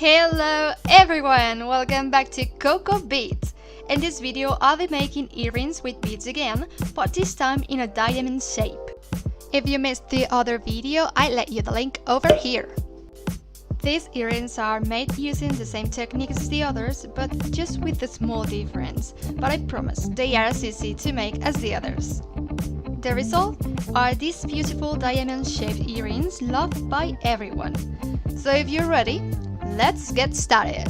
Hello everyone, welcome back to Coco Beads. In this video I'll be making earrings with beads again, but this time in a diamond shape. If you missed the other video, I let you the link over here. These earrings are made using the same technique as the others, but just with a small difference. But I promise they are as easy to make as the others. The result are these beautiful diamond-shaped earrings loved by everyone. So if you're ready, let's get started!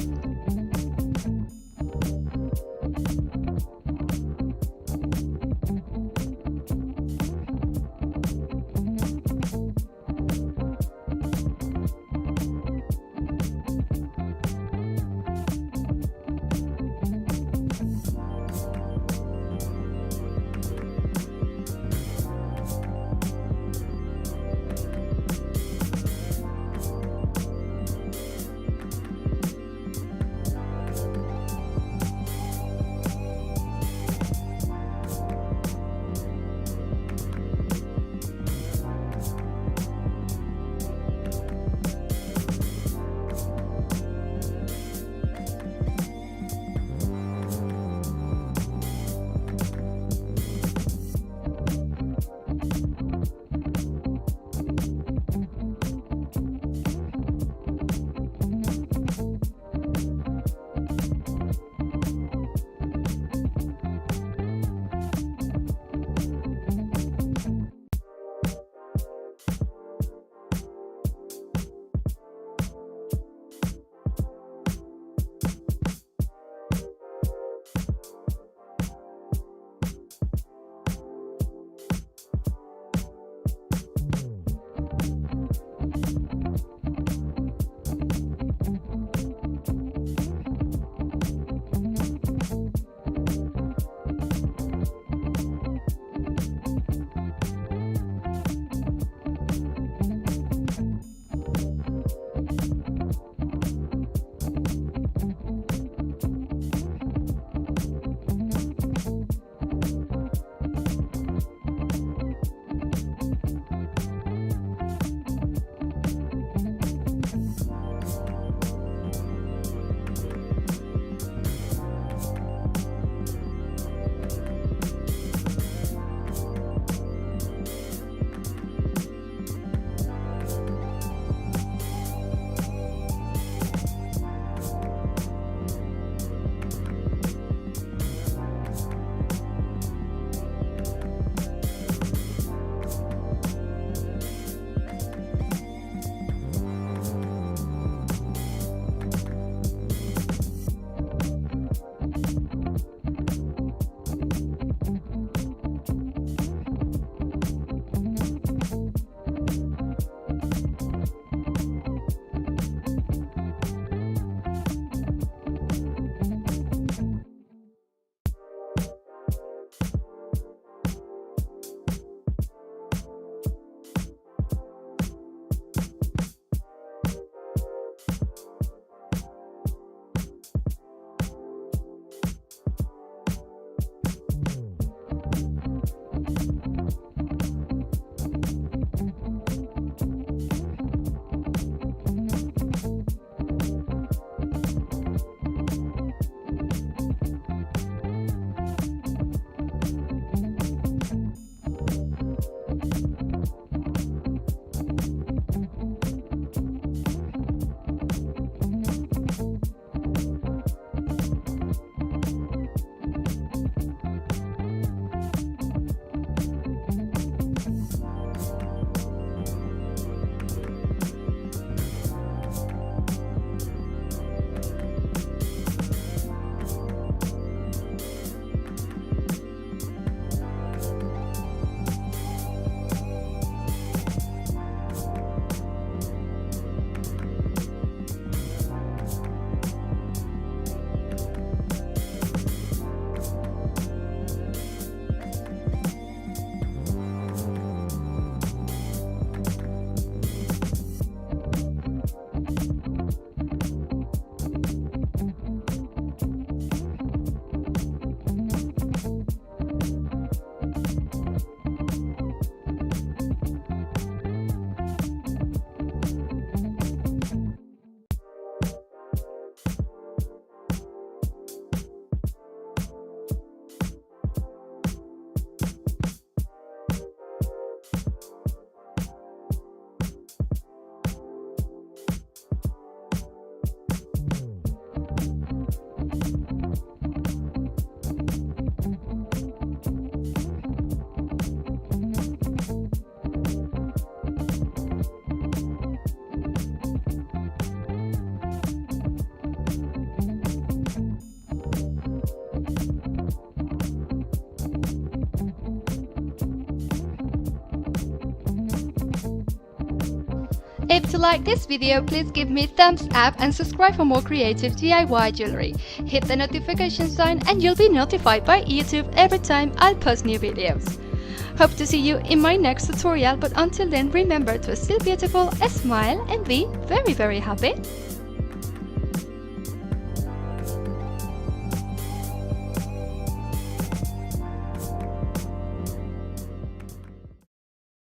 If you like this video, please give me a thumbs up and subscribe for more creative DIY jewelry. Hit the notification sign and you'll be notified by YouTube every time I post new videos. Hope to see you in my next tutorial, but until then remember to still beautiful, smile and be very happy.